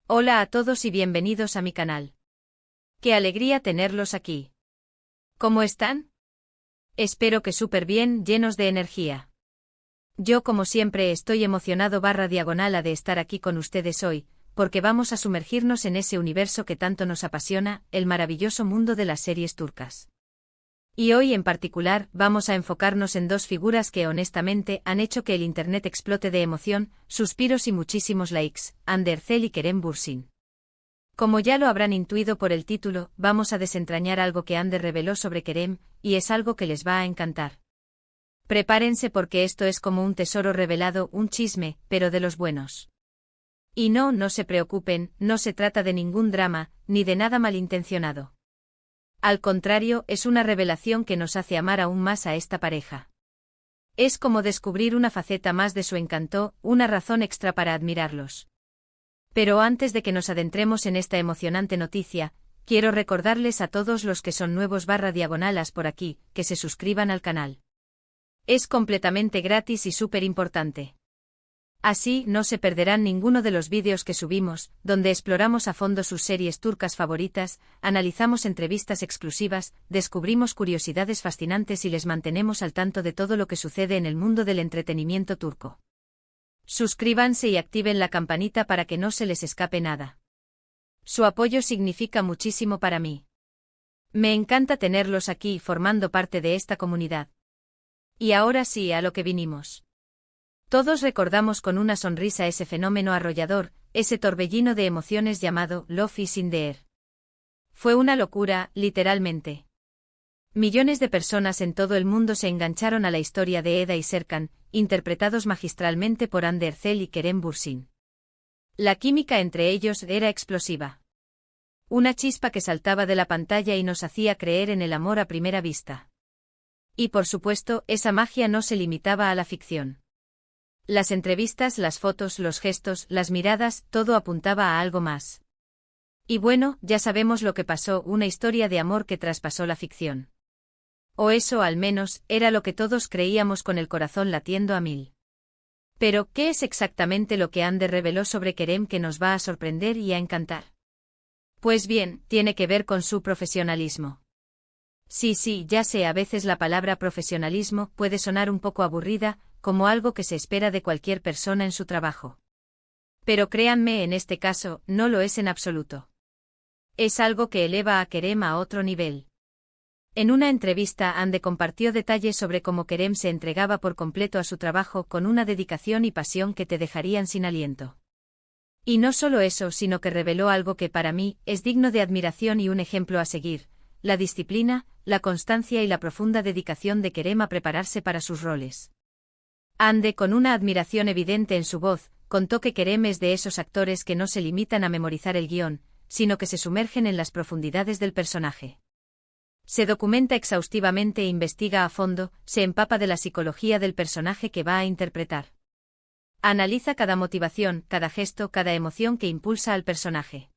Hola a todos y bienvenidos a mi canal. Qué alegría tenerlos aquí. ¿Cómo están? Espero que súper bien, llenos de energía. Yo como siempre estoy emocionado /diagonal de estar aquí con ustedes hoy, porque vamos a sumergirnos en ese universo que tanto nos apasiona, el maravilloso mundo de las series turcas. Y hoy en particular vamos a enfocarnos en dos figuras que honestamente han hecho que el internet explote de emoción, suspiros y muchísimos likes, Hande Erçel y Kerem Bürsin. Como ya lo habrán intuido por el título, vamos a desentrañar algo que Hande reveló sobre Kerem, y es algo que les va a encantar. Prepárense porque esto es como un tesoro revelado, un chisme, pero de los buenos. Y no se preocupen, no se trata de ningún drama, ni de nada malintencionado. Al contrario, es una revelación que nos hace amar aún más a esta pareja. Es como descubrir una faceta más de su encanto, una razón extra para admirarlos. Pero antes de que nos adentremos en esta emocionante noticia, quiero recordarles a todos los que son nuevos /diagonalas por aquí, que se suscriban al canal. Es completamente gratis y súper importante. Así no se perderán ninguno de los vídeos que subimos, donde exploramos a fondo sus series turcas favoritas, analizamos entrevistas exclusivas, descubrimos curiosidades fascinantes y les mantenemos al tanto de todo lo que sucede en el mundo del entretenimiento turco. Suscríbanse y activen la campanita para que no se les escape nada. Su apoyo significa muchísimo para mí. Me encanta tenerlos aquí formando parte de esta comunidad. Y ahora sí, a lo que vinimos. Todos recordamos con una sonrisa ese fenómeno arrollador, ese torbellino de emociones llamado Love is in the air. Fue una locura, literalmente. Millones de personas en todo el mundo se engancharon a la historia de Eda y Serkan, interpretados magistralmente por Hande Erçel y Kerem Bürsin. La química entre ellos era explosiva. Una chispa que saltaba de la pantalla y nos hacía creer en el amor a primera vista. Y por supuesto, esa magia no se limitaba a la ficción. Las entrevistas, las fotos, los gestos, las miradas, todo apuntaba a algo más. Y bueno, ya sabemos lo que pasó, una historia de amor que traspasó la ficción. O eso al menos, era lo que todos creíamos con el corazón latiendo a mil. Pero, ¿qué es exactamente lo que Hande reveló sobre Kerem que nos va a sorprender y a encantar? Pues bien, tiene que ver con su profesionalismo. Sí, ya sé, a veces la palabra profesionalismo puede sonar un poco aburrida, como algo que se espera de cualquier persona en su trabajo. Pero créanme, en este caso, no lo es en absoluto. Es algo que eleva a Kerem a otro nivel. En una entrevista, Hande compartió detalles sobre cómo Kerem se entregaba por completo a su trabajo con una dedicación y pasión que te dejarían sin aliento. Y no solo eso, sino que reveló algo que para mí es digno de admiración y un ejemplo a seguir: la disciplina, la constancia y la profunda dedicación de Kerem a prepararse para sus roles. Hande, con una admiración evidente en su voz, contó que Kerem es de esos actores que no se limitan a memorizar el guión, sino que se sumergen en las profundidades del personaje. Se documenta exhaustivamente e investiga a fondo, se empapa de la psicología del personaje que va a interpretar. Analiza cada motivación, cada gesto, cada emoción que impulsa al personaje.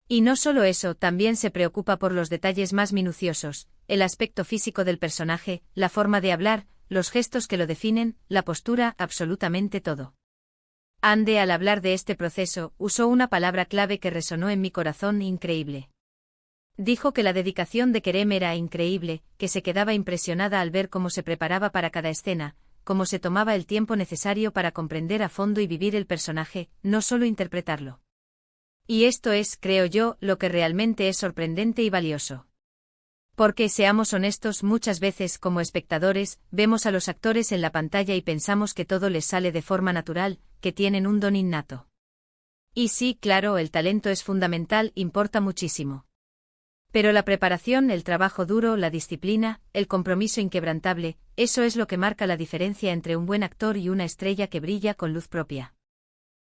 Y no solo eso, también se preocupa por los detalles más minuciosos, el aspecto físico del personaje, la forma de hablar, los gestos que lo definen, la postura, absolutamente todo. Hande, al hablar de este proceso, usó una palabra clave que resonó en mi corazón: increíble. Dijo que la dedicación de Kerem era increíble, que se quedaba impresionada al ver cómo se preparaba para cada escena, cómo se tomaba el tiempo necesario para comprender a fondo y vivir el personaje, no solo interpretarlo. Y esto es, creo yo, lo que realmente es sorprendente y valioso. Porque, seamos honestos, muchas veces, como espectadores, vemos a los actores en la pantalla y pensamos que todo les sale de forma natural, que tienen un don innato. Y sí, claro, el talento es fundamental, importa muchísimo. Pero la preparación, el trabajo duro, la disciplina, el compromiso inquebrantable, eso es lo que marca la diferencia entre un buen actor y una estrella que brilla con luz propia.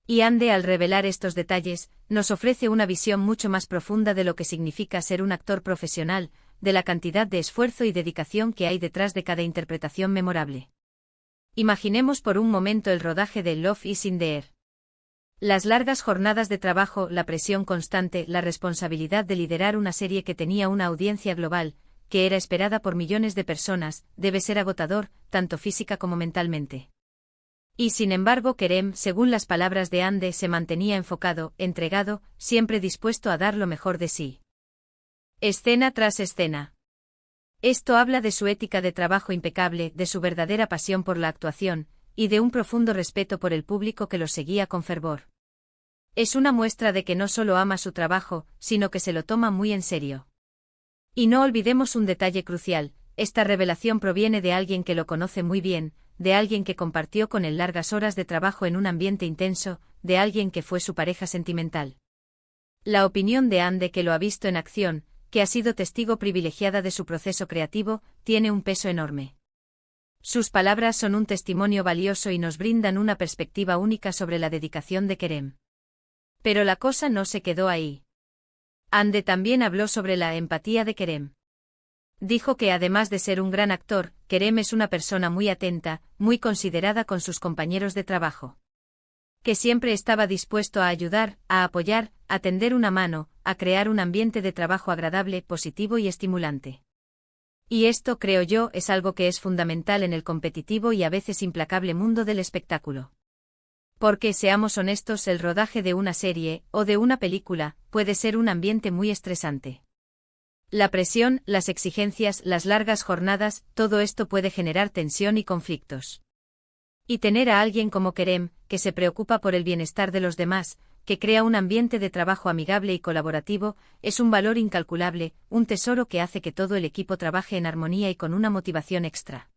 Y Hande, al revelar estos detalles, nos ofrece una visión mucho más profunda de lo que significa ser un actor profesional, de la cantidad de esfuerzo y dedicación que hay detrás de cada interpretación memorable. Imaginemos por un momento el rodaje de Love is in the air. Las largas jornadas de trabajo, la presión constante, la responsabilidad de liderar una serie que tenía una audiencia global, que era esperada por millones de personas, debe ser agotador, tanto física como mentalmente. Y sin embargo Kerem, según las palabras de Ande, se mantenía enfocado, entregado, siempre dispuesto a dar lo mejor de sí. Escena tras escena. Esto habla de su ética de trabajo impecable, de su verdadera pasión por la actuación, y de un profundo respeto por el público que lo seguía con fervor. Es una muestra de que no solo ama su trabajo, sino que se lo toma muy en serio. Y no olvidemos un detalle crucial, esta revelación proviene de alguien que lo conoce muy bien, de alguien que compartió con él largas horas de trabajo en un ambiente intenso, de alguien que fue su pareja sentimental. La opinión de Ande, que lo ha visto en acción, que ha sido testigo privilegiada de su proceso creativo, tiene un peso enorme. Sus palabras son un testimonio valioso y nos brindan una perspectiva única sobre la dedicación de Kerem. Pero la cosa no se quedó ahí. Ande también habló sobre la empatía de Kerem. Dijo que además de ser un gran actor, Kerem es una persona muy atenta, muy considerada con sus compañeros de trabajo. Que siempre estaba dispuesto a ayudar, a apoyar, a tender una mano, a crear un ambiente de trabajo agradable, positivo y estimulante. Y esto, creo yo, es algo que es fundamental en el competitivo y a veces implacable mundo del espectáculo. Porque, seamos honestos, el rodaje de una serie, o de una película, puede ser un ambiente muy estresante. La presión, las exigencias, las largas jornadas, todo esto puede generar tensión y conflictos. Y tener a alguien como Kerem, que se preocupa por el bienestar de los demás, que crea un ambiente de trabajo amigable y colaborativo, es un valor incalculable, un tesoro que hace que todo el equipo trabaje en armonía y con una motivación extra.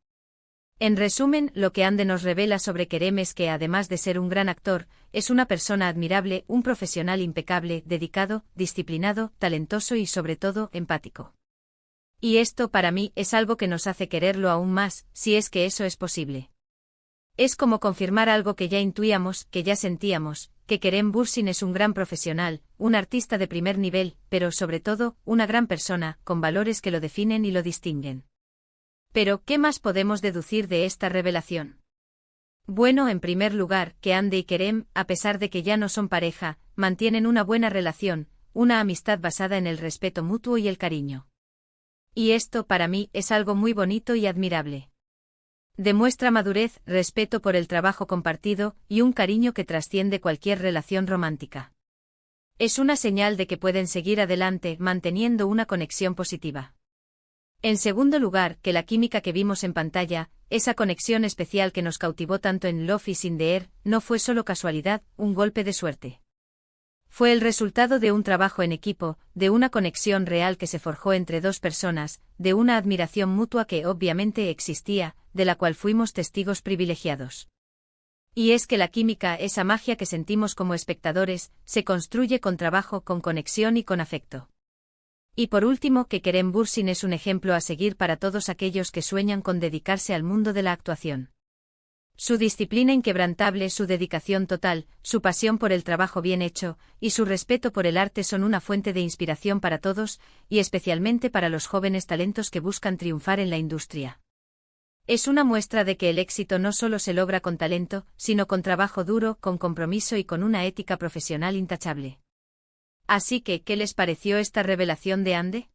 En resumen, lo que Ande nos revela sobre Kerem es que, además de ser un gran actor, es una persona admirable, un profesional impecable, dedicado, disciplinado, talentoso y sobre todo, empático. Y esto, para mí, es algo que nos hace quererlo aún más, si es que eso es posible. Es como confirmar algo que ya intuíamos, que ya sentíamos, que Kerem Bürsin es un gran profesional, un artista de primer nivel, pero sobre todo, una gran persona, con valores que lo definen y lo distinguen. Pero, ¿qué más podemos deducir de esta revelación? Bueno, en primer lugar, que Ande y Kerem, a pesar de que ya no son pareja, mantienen una buena relación, una amistad basada en el respeto mutuo y el cariño. Y esto, para mí, es algo muy bonito y admirable. Demuestra madurez, respeto por el trabajo compartido, y un cariño que trasciende cualquier relación romántica. Es una señal de que pueden seguir adelante, manteniendo una conexión positiva. En segundo lugar, que la química que vimos en pantalla, esa conexión especial que nos cautivó tanto en Love is in the Air, no fue solo casualidad, un golpe de suerte. Fue el resultado de un trabajo en equipo, de una conexión real que se forjó entre dos personas, de una admiración mutua que obviamente existía, de la cual fuimos testigos privilegiados. Y es que la química, esa magia que sentimos como espectadores, se construye con trabajo, con conexión y con afecto. Y por último, que Kerem Bürsin es un ejemplo a seguir para todos aquellos que sueñan con dedicarse al mundo de la actuación. Su disciplina inquebrantable, su dedicación total, su pasión por el trabajo bien hecho, y su respeto por el arte son una fuente de inspiración para todos, y especialmente para los jóvenes talentos que buscan triunfar en la industria. Es una muestra de que el éxito no solo se logra con talento, sino con trabajo duro, con compromiso y con una ética profesional intachable. Así que, ¿qué les pareció esta revelación de Ande?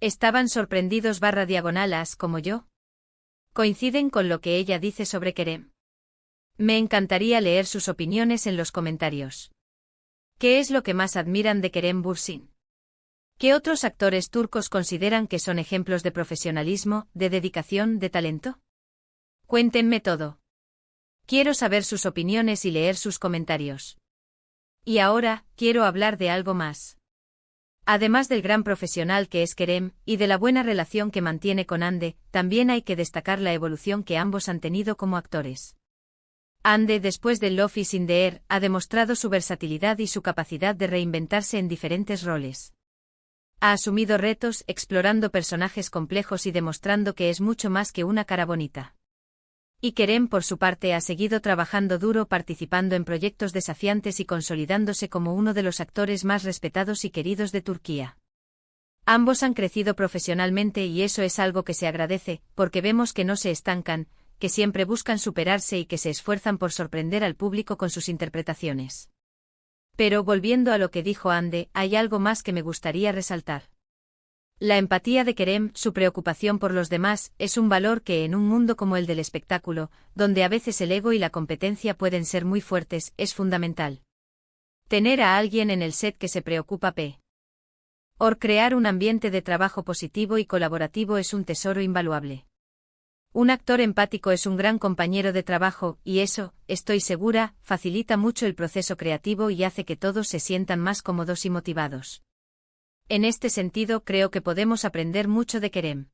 ¿Estaban sorprendidos /diagonalas como yo? ¿Coinciden con lo que ella dice sobre Kerem? Me encantaría leer sus opiniones en los comentarios. ¿Qué es lo que más admiran de Kerem Bürsin? ¿Qué otros actores turcos consideran que son ejemplos de profesionalismo, de dedicación, de talento? Cuéntenme todo. Quiero saber sus opiniones y leer sus comentarios. Y ahora, quiero hablar de algo más. Además del gran profesional que es Kerem, y de la buena relación que mantiene con Ande, también hay que destacar la evolución que ambos han tenido como actores. Ande, después de Love is in the Air, ha demostrado su versatilidad y su capacidad de reinventarse en diferentes roles. Ha asumido retos, explorando personajes complejos y demostrando que es mucho más que una cara bonita. Y Kerem, por su parte, ha seguido trabajando duro, participando en proyectos desafiantes y consolidándose como uno de los actores más respetados y queridos de Turquía. Ambos han crecido profesionalmente y eso es algo que se agradece, porque vemos que no se estancan, que siempre buscan superarse y que se esfuerzan por sorprender al público con sus interpretaciones. Pero volviendo a lo que dijo Ande, hay algo más que me gustaría resaltar. La empatía de Kerem, su preocupación por los demás, es un valor que en un mundo como el del espectáculo, donde a veces el ego y la competencia pueden ser muy fuertes, es fundamental. Tener a alguien en el set que se preocupa por crear un ambiente de trabajo positivo y colaborativo es un tesoro invaluable. Un actor empático es un gran compañero de trabajo, y eso, estoy segura, facilita mucho el proceso creativo y hace que todos se sientan más cómodos y motivados. En este sentido, creo que podemos aprender mucho de Kerem.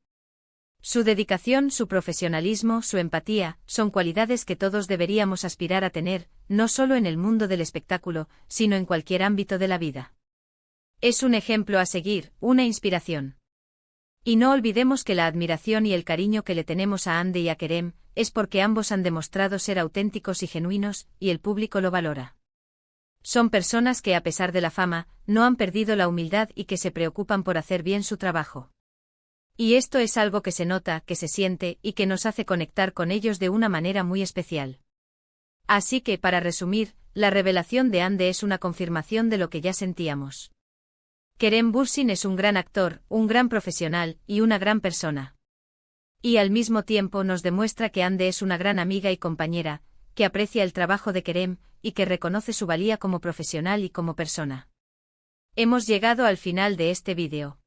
Su dedicación, su profesionalismo, su empatía, son cualidades que todos deberíamos aspirar a tener, no solo en el mundo del espectáculo, sino en cualquier ámbito de la vida. Es un ejemplo a seguir, una inspiración. Y no olvidemos que la admiración y el cariño que le tenemos a Andy y a Kerem, es porque ambos han demostrado ser auténticos y genuinos, y el público lo valora. Son personas que a pesar de la fama, no han perdido la humildad y que se preocupan por hacer bien su trabajo. Y esto es algo que se nota, que se siente, y que nos hace conectar con ellos de una manera muy especial. Así que, para resumir, la revelación de Andy es una confirmación de lo que ya sentíamos. Kerem Bürsin es un gran actor, un gran profesional, y una gran persona. Y al mismo tiempo nos demuestra que Andy es una gran amiga y compañera, que aprecia el trabajo de Kerem, y que reconoce su valía como profesional y como persona. Hemos llegado al final de este vídeo.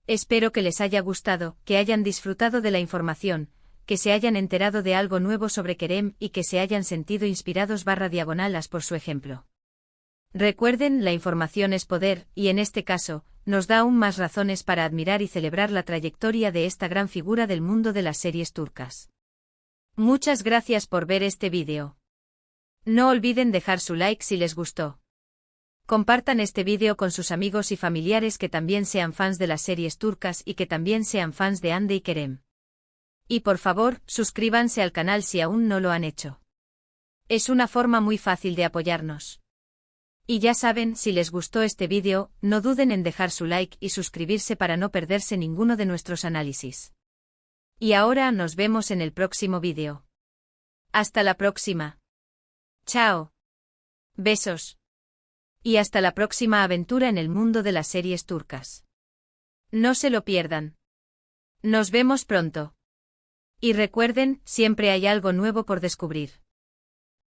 Espero que les haya gustado, que hayan disfrutado de la información, que se hayan enterado de algo nuevo sobre Kerem y que se hayan sentido inspirados /diagonalas por su ejemplo. Recuerden, la información es poder, y en este caso, nos da aún más razones para admirar y celebrar la trayectoria de esta gran figura del mundo de las series turcas. Muchas gracias por ver este vídeo. No olviden dejar su like si les gustó. Compartan este vídeo con sus amigos y familiares que también sean fans de las series turcas y que también sean fans de Andy y Kerem. Y por favor, suscríbanse al canal si aún no lo han hecho. Es una forma muy fácil de apoyarnos. Y ya saben, si les gustó este vídeo, no duden en dejar su like y suscribirse para no perderse ninguno de nuestros análisis. Y ahora nos vemos en el próximo vídeo. Hasta la próxima. Chao. Besos. Y hasta la próxima aventura en el mundo de las series turcas. No se lo pierdan. Nos vemos pronto. Y recuerden, siempre hay algo nuevo por descubrir.